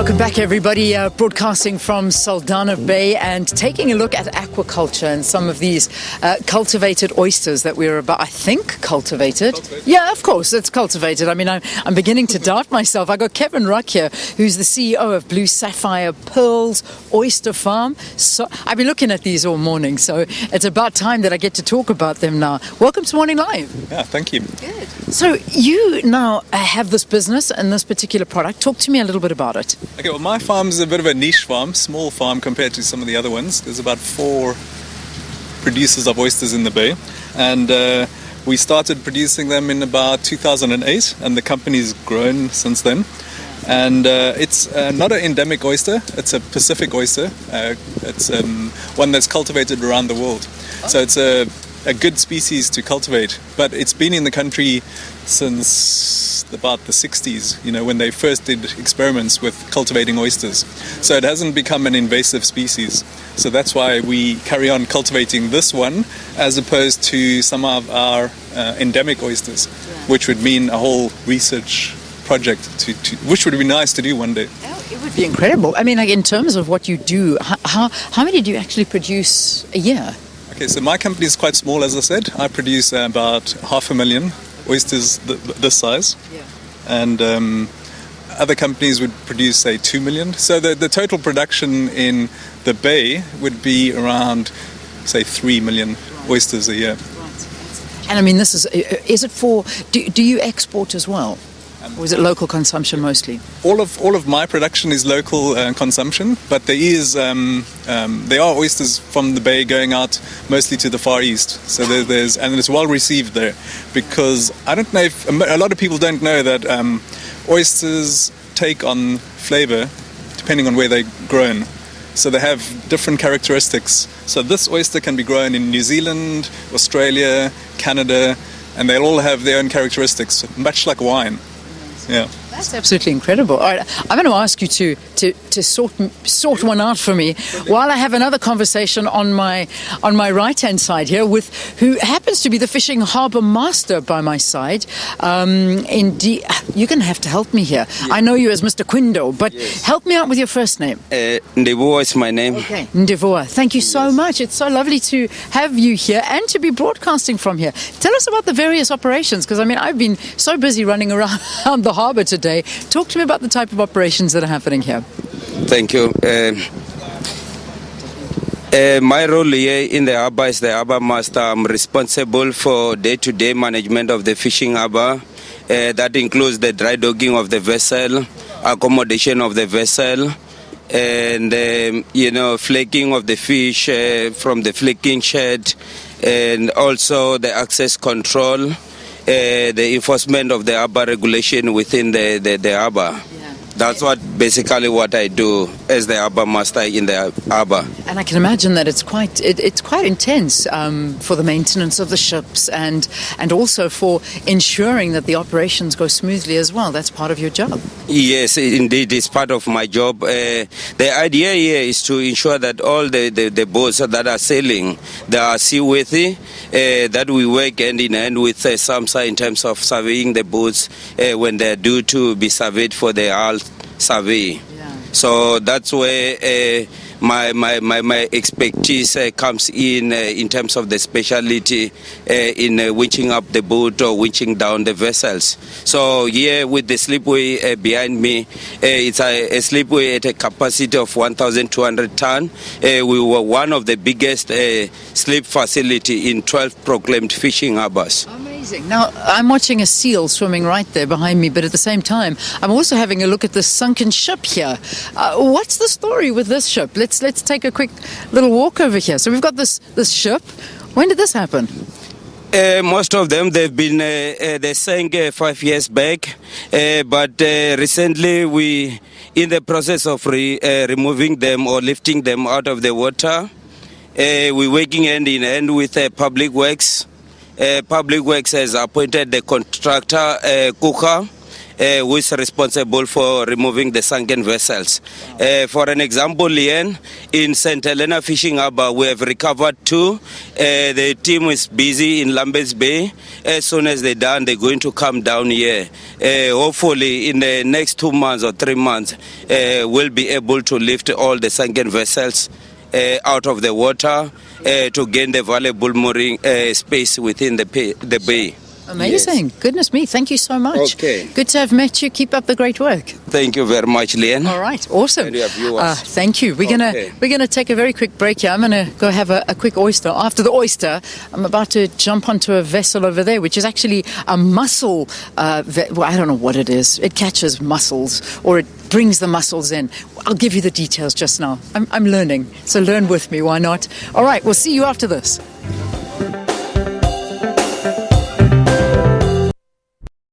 Welcome back, everybody. Broadcasting from Saldanha Bay and taking a look at aquaculture and some of these cultivated oysters that we're about, I think, cultivated. Yeah, of course, it's cultivated. I mean, I'm beginning to doubt myself. I got Kevin Ruck here, who's the CEO of Blue Sapphire Pearls Oyster Farm. So I've been looking at these all morning, so it's about time that I get to talk about them now. Welcome to Morning Live. Yeah, thank you. Good. So you now have this business and this particular product. Talk to me a little bit about it. Okay, well, my farm is a bit of a niche farm, small farm compared to some of the other ones. There's about 4 producers of oysters in the bay, and we started producing them in about 2008, and the company's grown since then. And it's not an endemic oyster, it's a Pacific oyster. It's one that's cultivated around the world. So it's a good species to cultivate, but it's been in the country since about the 60s, you know, when they first did experiments with cultivating oysters. So it hasn't become an invasive species. So that's why we carry on cultivating this one as opposed to some of our endemic oysters, which would mean a whole research project which would be nice to do one day. Oh, it would be incredible. I mean, like, in terms of what you do, how many do you actually produce a year? Okay, so my company is quite small, as I said. I produce about 500,000 oysters this size. Yeah. And other companies would produce, say, 2 million. So the total production in the bay would be around, say, 3 million oysters a year. Right. And I mean, this is it for, do you export as well? Or is it local consumption mostly? All of my production is local consumption, but there are oysters from the bay going out mostly to the Far East. So and it's well received there, because I don't know if a lot of people don't know that oysters take on flavor depending on where they're grown. So they have different characteristics. So this oyster can be grown in New Zealand, Australia, Canada, and they'll all have their own characteristics, much like wine. Yeah. That's absolutely incredible. All right, I'm going to ask you to sort one out for me while I have another conversation on my right-hand side here with who happens to be the fishing harbour master by my side. You're going to have to help me here. Yeah. I know you as Mr. Kwinda, but help me out with your first name. Ndivhuwo is my name. Okay, Ndivhuwo. Thank you so much. It's so lovely to have you here and to be broadcasting from here. Tell us about the various operations, because I mean, I've been so busy running around the harbour today. Talk to me about the type of operations that are happening here. Thank you. My role here in the harbour is the harbour master. I'm responsible for day-to-day management of the fishing harbour. That includes the dry docking of the vessel, accommodation of the vessel, and flaking of the fish from the flaking shed, and also the access control. The enforcement of the harbour regulation within the harbour. Yeah. That's basically what I do as the harbour master in the harbour. And I can imagine that it's quite intense for the maintenance of the ships and also for ensuring that the operations go smoothly as well. That's part of your job. Yes, indeed, it's part of my job. The idea here is to ensure that all the boats that are sailing, they are seaworthy, that we work hand in hand with SABC in terms of surveying the boats when they're due to be surveyed for the hull survey. Yeah. So that's where my expertise comes in terms of the speciality in winching up the boat or winching down the vessels. So here with the slipway behind me, it's a slipway at a capacity of 1,200 ton. We were one of the biggest slip facility in 12 proclaimed fishing harbours. Amazing. Now, I'm watching a seal swimming right there behind me, but at the same time, I'm also having a look at this sunken ship here. What's the story with this ship? Let's take a quick little walk over here. So we've got this ship. When did this happen? Most of them, they sank 5 years back, but recently we, in the process of removing them or lifting them out of the water, we're working hand in hand with Public Works. Public Works has appointed the contractor, Kuka, who is responsible for removing the sunken vessels. For an example, Leanne, in St. Helena Fishing Harbour, we have recovered 2. The team is busy in Lambeth Bay. As soon as they're done, they're going to come down here. Hopefully, in the next 2 months or 3 months, we'll be able to lift all the sunken vessels out of the water to gain the valuable mooring space within the bay. Amazing. Yes. Goodness me. Thank you so much. Okay. Good to have met you. Keep up the great work. Thank you very much, Leanne. All right. Awesome. And your viewers. Thank you. We're gonna take a very quick break here. I'm gonna go have a quick oyster. After the oyster, I'm about to jump onto a vessel over there, which is actually a mussel. Well, I don't know what it is. It catches mussels, or it brings the mussels in. I'll give you the details just now. I'm learning, so learn with me. Why not? All right. We'll see you after this.